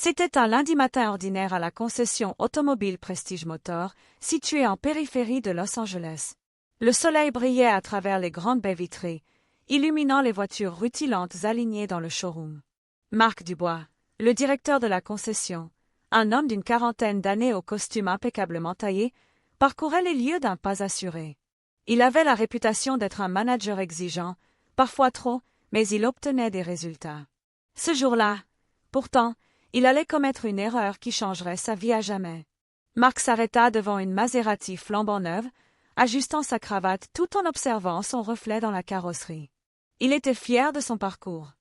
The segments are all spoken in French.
C'était un lundi matin ordinaire à la concession automobile Prestige Motor, située en périphérie de Los Angeles. Le soleil brillait à travers les grandes baies vitrées, illuminant les voitures rutilantes alignées dans le showroom. Marc Dubois, le directeur de la concession, un homme d'une quarantaine d'années au costume impeccablement taillé, parcourait les lieux d'un pas assuré. Il avait la réputation d'être un manager exigeant, parfois trop, mais il obtenait des résultats. Ce jour-là, pourtant, il allait commettre une erreur qui changerait sa vie à jamais. Marc s'arrêta devant une Maserati flambant neuve, ajustant sa cravate tout en observant son reflet dans la carrosserie. Il était fier de son parcours.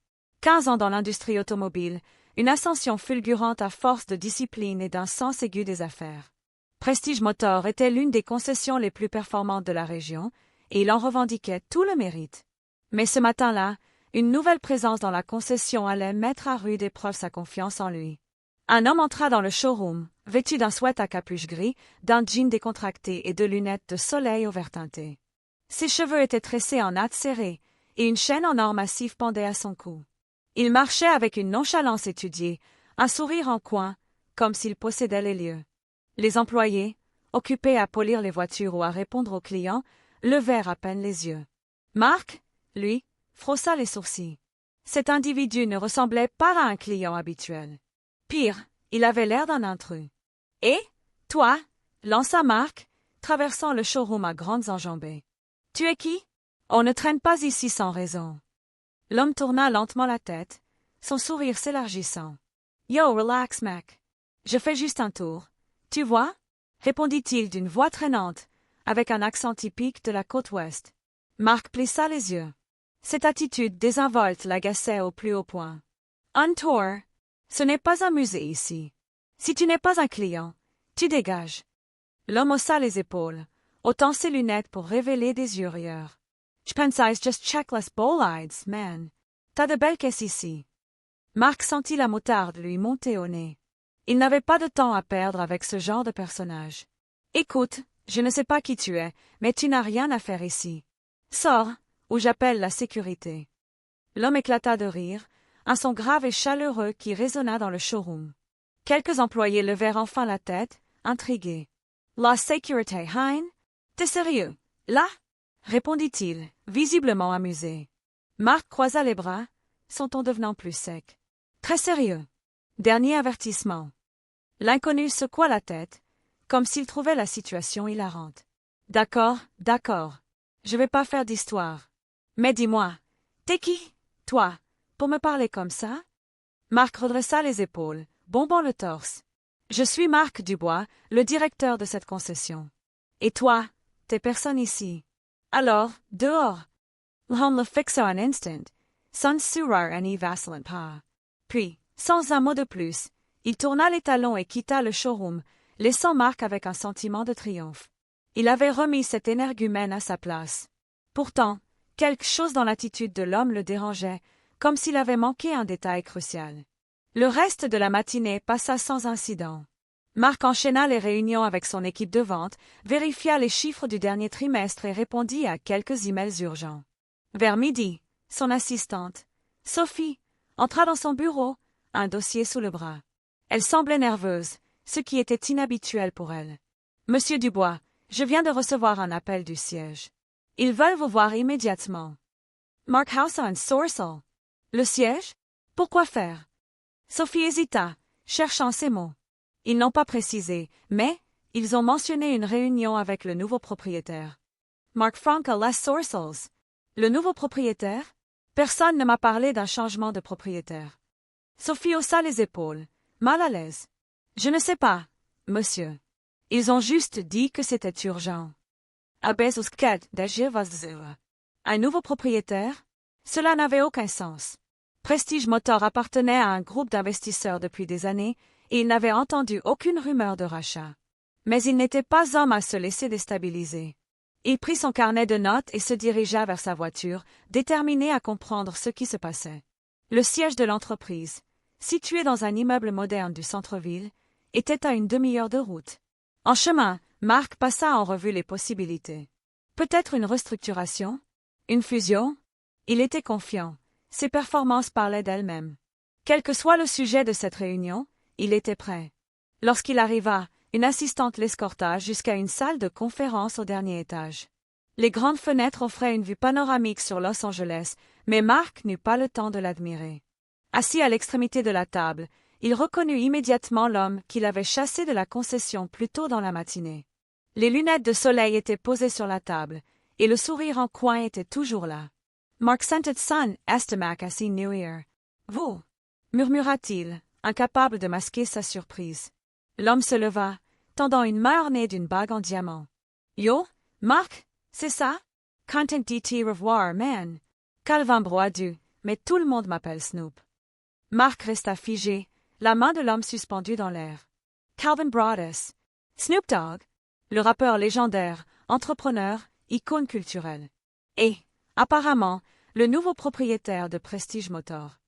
15 ans dans l'industrie automobile, une ascension fulgurante à force de discipline et d'un sens aigu des affaires. Prestige Motor était l'une des concessions les plus performantes de la région, et il en revendiquait tout le mérite. Mais ce matin-là, une nouvelle présence dans la concession allait mettre à rude épreuve sa confiance en lui. Un homme entra dans le showroom, vêtu d'un sweat à capuche gris, d'un jean décontracté et de lunettes de soleil au vert teinté. Ses cheveux étaient tressés en nattes serrées, et une chaîne en or massif pendait à son cou. Il marchait avec une nonchalance étudiée, un sourire en coin, comme s'il possédait les lieux. Les employés, occupés à polir les voitures ou à répondre aux clients, levèrent à peine les yeux. Marc, lui, frossa les sourcils. Cet individu ne ressemblait pas à un client habituel. Pire, il avait l'air d'un intrus. « Et, toi » lança Marc, traversant le showroom à grandes enjambées. « Tu es qui ? On ne traîne pas ici sans raison. » L'homme tourna lentement la tête, son sourire s'élargissant. « Yo, relax, mec. Je fais juste un tour. Tu vois » répondit-il d'une voix traînante, avec un accent typique de la côte ouest. Marc plissa les yeux. Cette attitude désinvolte l'agaçait au plus haut point. « Un tour ? Ce n'est pas un musée ici. Si tu n'es pas un client, tu dégages. » L'homme haussa les épaules, ôtant ses lunettes pour révéler des yeux rieurs. « J'pensais just checkless bolides, man. T'as de belles caisses ici. » Marc sentit la moutarde lui monter au nez. Il n'avait pas de temps à perdre avec ce genre de personnage. « Écoute, je ne sais pas qui tu es, mais tu n'as rien à faire ici. Sors, ou j'appelle la sécurité. » L'homme éclata de rire, un son grave et chaleureux qui résonna dans le showroom. Quelques employés levèrent enfin la tête, intrigués. « La sécurité, hein? T'es sérieux, là ?» répondit-il, visiblement amusé. Marc croisa les bras, son ton devenant plus sec. « Très sérieux. Dernier avertissement. » L'inconnu secoua la tête, comme s'il trouvait la situation hilarante. « D'accord, d'accord. Je vais pas faire d'histoire. Mais dis-moi, t'es qui, toi, pour me parler comme ça ?» Marc redressa les épaules, bombant le torse. « Je suis Marc Dubois, le directeur de cette concession. Et toi, t'es personne ici. Alors, dehors. » L'homme le fixa un instant, sans sourire ni vacilant pas. Puis, sans un mot de plus, il tourna les talons et quitta le showroom, laissant Marc avec un sentiment de triomphe. Il avait remis cet énergumène à sa place. Pourtant, quelque chose dans l'attitude de l'homme le dérangeait, comme s'il avait manqué un détail crucial. Le reste de la matinée passa sans incident. Marc enchaîna les réunions avec son équipe de vente, vérifia les chiffres du dernier trimestre et répondit à quelques emails urgents. Vers midi, son assistante, Sophie, entra dans son bureau, un dossier sous le bras. Elle semblait nerveuse, ce qui était inhabituel pour elle. « Monsieur Dubois, je viens de recevoir un appel du siège. Ils veulent vous voir immédiatement. » Marc haussa un sourcil. « Le siège ? Pourquoi faire ?» Sophie hésita, cherchant ses mots. Ils n'ont pas précisé, mais ils ont mentionné une réunion avec le nouveau propriétaire. Marc fronça les sourcils. Le nouveau propriétaire ? Personne ne m'a parlé d'un changement de propriétaire. Sophie haussa les épaules, mal à l'aise. Je ne sais pas, monsieur. Ils ont juste dit que c'était urgent. Un nouveau propriétaire ? Cela n'avait aucun sens. Prestige Motor appartenait à un groupe d'investisseurs depuis des années et il n'avait entendu aucune rumeur de rachat. Mais il n'était pas homme à se laisser déstabiliser. Il prit son carnet de notes et se dirigea vers sa voiture, déterminé à comprendre ce qui se passait. Le siège de l'entreprise, situé dans un immeuble moderne du centre-ville, était à une demi-heure de route. En chemin, Marc passa en revue les possibilités. Peut-être une restructuration ? Une fusion ? Il était confiant. Ses performances parlaient d'elles-mêmes. Quel que soit le sujet de cette réunion, il était prêt. Lorsqu'il arriva, une assistante l'escorta jusqu'à une salle de conférence au dernier étage. Les grandes fenêtres offraient une vue panoramique sur Los Angeles, mais Mark n'eut pas le temps de l'admirer. Assis à l'extrémité de la table, il reconnut immédiatement l'homme qu'il avait chassé de la concession plus tôt dans la matinée. Les lunettes de soleil étaient posées sur la table, et le sourire en coin était toujours là. Mark sentait son estomac à s'y nuire. « Vous » murmura-t-il, incapable de masquer sa surprise. L'homme se leva, tendant une main ornée d'une bague en diamant. « Yo, Mark, c'est ça? Content de t'y revoir, man. Calvin Broadu, mais tout le monde m'appelle Snoop. » Mark resta figé, la main de l'homme suspendue dans l'air. Calvin Broadus. Snoop Dogg, le rappeur légendaire, entrepreneur, icône culturelle. Et, apparemment, le nouveau propriétaire de Prestige Motor.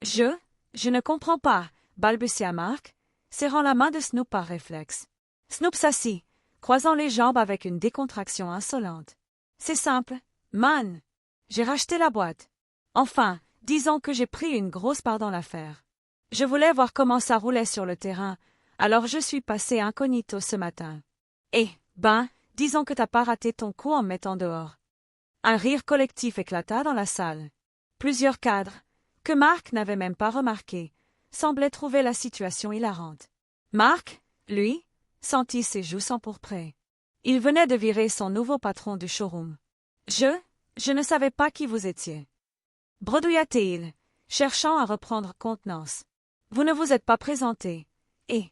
Je ne comprends pas, balbutia Mark, serrant la main de Snoop par réflexe. Snoop s'assit, croisant les jambes avec une décontraction insolente. C'est simple, man. J'ai racheté la boîte. Enfin, disons que j'ai pris une grosse part dans l'affaire. Je voulais voir comment ça roulait sur le terrain, alors je suis passé incognito ce matin. Eh, disons que t'as pas raté ton coup en me mettant dehors. Un rire collectif éclata dans la salle. Plusieurs cadres, que Mark n'avait même pas remarqués, semblaient trouver la situation hilarante. Mark, lui, sentit ses joues s'empourprer. Il venait de virer son nouveau patron du showroom. Je ne savais pas qui vous étiez. Bredouilla-t-il, cherchant à reprendre contenance. Vous ne vous êtes pas présenté. Et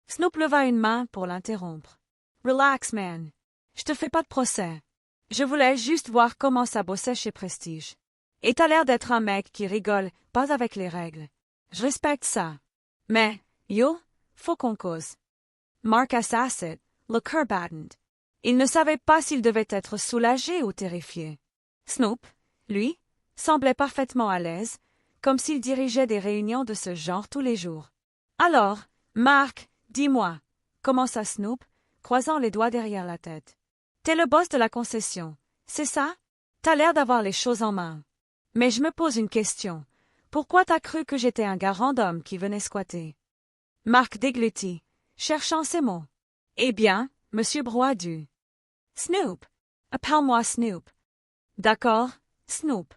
Snoop leva une main pour l'interrompre. Relax, man. Je te fais pas de procès. Je voulais juste voir comment ça bossait chez Prestige. Et t'as l'air d'être un mec qui rigole, pas avec les règles. Je respecte ça. Mais, yo, faut qu'on cause. Mark Assassin, le cœur battant. Il ne savait pas s'il devait être soulagé ou terrifié. Snoop, lui, semblait parfaitement à l'aise, comme s'il dirigeait des réunions de ce genre tous les jours. Alors, Mark, dis-moi, commença Snoop, croisant les doigts derrière la tête. T'es le boss de la concession, c'est ça? T'as l'air d'avoir les choses en main. Mais je me pose une question. Pourquoi t'as cru que j'étais un gars random qui venait squatter? Mark déglutit, cherchant ses mots. Eh bien, monsieur Broadu. Snoop. Appelle-moi Snoop. D'accord, Snoop.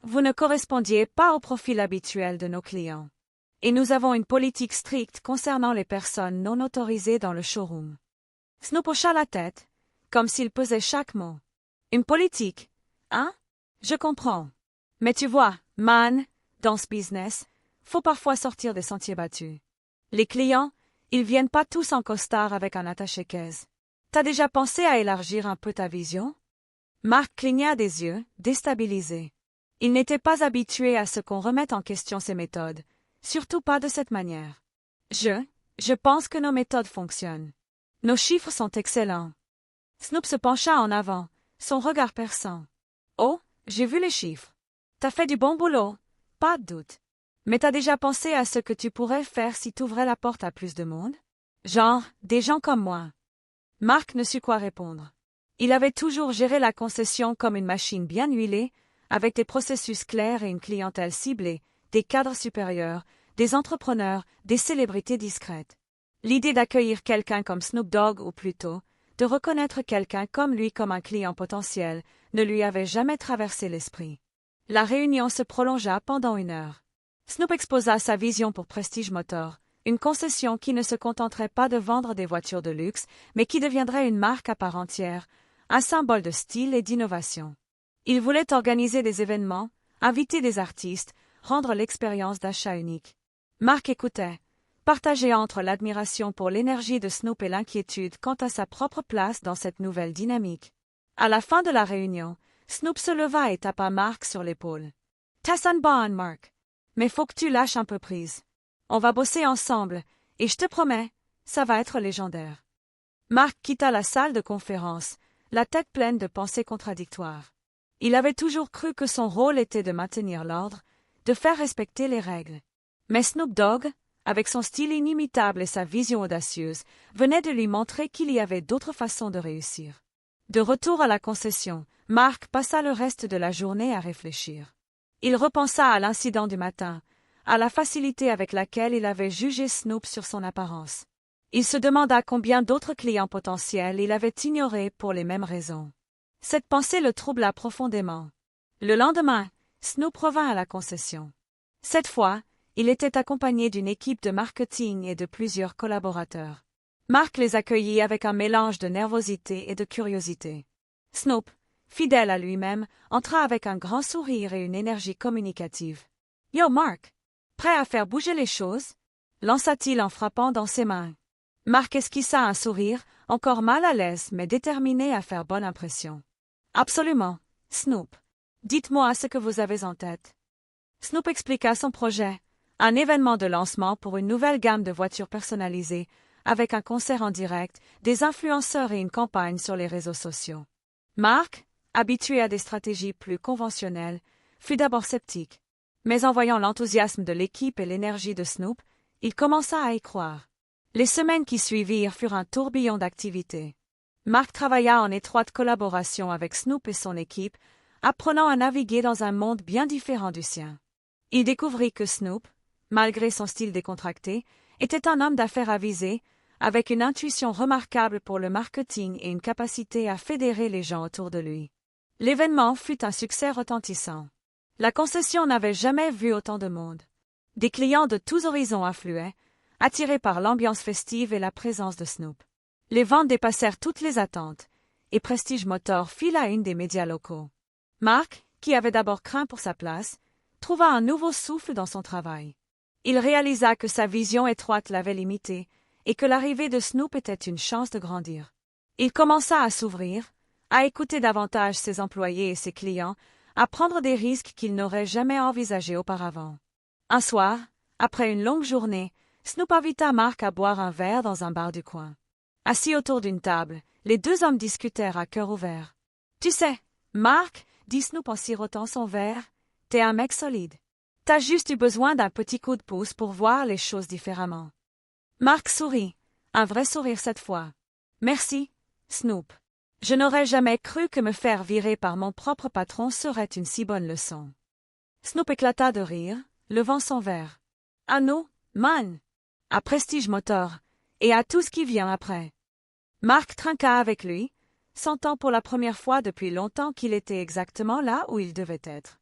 Vous ne correspondiez pas au profil habituel de nos clients. Et nous avons une politique stricte concernant les personnes non autorisées dans le showroom. Snoop hocha la tête, comme s'il pesait chaque mot. Une politique, hein? Je comprends. Mais tu vois, man, dans ce business, faut parfois sortir des sentiers battus. Les clients, ils viennent pas tous en costard avec un attaché-caisse. T'as déjà pensé à élargir un peu ta vision? Mark cligna des yeux, déstabilisé. Il n'était pas habitué à ce qu'on remette en question ses méthodes, surtout pas de cette manière. Je pense que nos méthodes fonctionnent. Nos chiffres sont excellents. Snoop se pencha en avant, son regard perçant. Oh, j'ai vu les chiffres. T'as fait du bon boulot, pas de doute. Mais t'as déjà pensé à ce que tu pourrais faire si t'ouvrais la porte à plus de monde? Genre, des gens comme moi. Mark ne sut quoi répondre. Il avait toujours géré la concession comme une machine bien huilée, avec des processus clairs et une clientèle ciblée, des cadres supérieurs, des entrepreneurs, des célébrités discrètes. L'idée d'accueillir quelqu'un comme Snoop Dogg ou plutôt, de reconnaître quelqu'un comme lui comme un client potentiel, ne lui avait jamais traversé l'esprit. La réunion se prolongea pendant 1 heure. Snoop exposa sa vision pour Prestige Motor, une concession qui ne se contenterait pas de vendre des voitures de luxe, mais qui deviendrait une marque à part entière, un symbole de style et d'innovation. Il voulait organiser des événements, inviter des artistes, rendre l'expérience d'achat unique. Mark écoutait, partagé entre l'admiration pour l'énergie de Snoop et l'inquiétude quant à sa propre place dans cette nouvelle dynamique. À la fin de la réunion, Snoop se leva et tapa Mark sur l'épaule. « T'as un bon, Mark. Mais faut que tu lâches un peu prise. On va bosser ensemble, et je te promets, ça va être légendaire. » Mark quitta la salle de conférence, la tête pleine de pensées contradictoires. Il avait toujours cru que son rôle était de maintenir l'ordre, de faire respecter les règles. Mais Snoop Dogg, avec son style inimitable et sa vision audacieuse, venait de lui montrer qu'il y avait d'autres façons de réussir. De retour à la concession, Mark passa le reste de la journée à réfléchir. Il repensa à l'incident du matin, à la facilité avec laquelle il avait jugé Snoop sur son apparence. Il se demanda combien d'autres clients potentiels il avait ignorés pour les mêmes raisons. Cette pensée le troubla profondément. Le lendemain, Snoop revint à la concession. Cette fois, il était accompagné d'une équipe de marketing et de plusieurs collaborateurs. Mark les accueillit avec un mélange de nervosité et de curiosité. Snoop, fidèle à lui-même, entra avec un grand sourire et une énergie communicative. « Yo, Mark! Prêt à faire bouger les choses ?» lança-t-il en frappant dans ses mains. Mark esquissa un sourire, encore mal à l'aise mais déterminé à faire bonne impression. « Absolument, Snoop. Dites-moi ce que vous avez en tête. » Snoop expliqua son projet, un événement de lancement pour une nouvelle gamme de voitures personnalisées, avec un concert en direct, des influenceurs et une campagne sur les réseaux sociaux. Mark, habitué à des stratégies plus conventionnelles, fut d'abord sceptique. Mais en voyant l'enthousiasme de l'équipe et l'énergie de Snoop, il commença à y croire. Les semaines qui suivirent furent un tourbillon d'activités. Mark travailla en étroite collaboration avec Snoop et son équipe, apprenant à naviguer dans un monde bien différent du sien. Il découvrit que Snoop, malgré son style décontracté, était un homme d'affaires avisé, avec une intuition remarquable pour le marketing et une capacité à fédérer les gens autour de lui. L'événement fut un succès retentissant. La concession n'avait jamais vu autant de monde. Des clients de tous horizons affluaient, attirés par l'ambiance festive et la présence de Snoop. Les ventes dépassèrent toutes les attentes, et Prestige Motor fit la une des médias locaux. Mark, qui avait d'abord craint pour sa place, trouva un nouveau souffle dans son travail. Il réalisa que sa vision étroite l'avait limité, et que l'arrivée de Snoop était une chance de grandir. Il commença à s'ouvrir, à écouter davantage ses employés et ses clients, à prendre des risques qu'il n'aurait jamais envisagés auparavant. Un soir, après une longue journée, Snoop invita Mark à boire un verre dans un bar du coin. Assis autour d'une table, les deux hommes discutèrent à cœur ouvert. « Tu sais, Mark, » dit Snoop en sirotant son verre, « t'es un mec solide. T'as juste eu besoin d'un petit coup de pouce pour voir les choses différemment. » Mark sourit, un vrai sourire cette fois. « Merci, Snoop. Je n'aurais jamais cru que me faire virer par mon propre patron serait une si bonne leçon. » Snoop éclata de rire, levant son verre. « À nous, man! À Prestige Motor, et à tout ce qui vient après. » Mark trinqua avec lui, sentant pour la première fois depuis longtemps qu'il était exactement là où il devait être.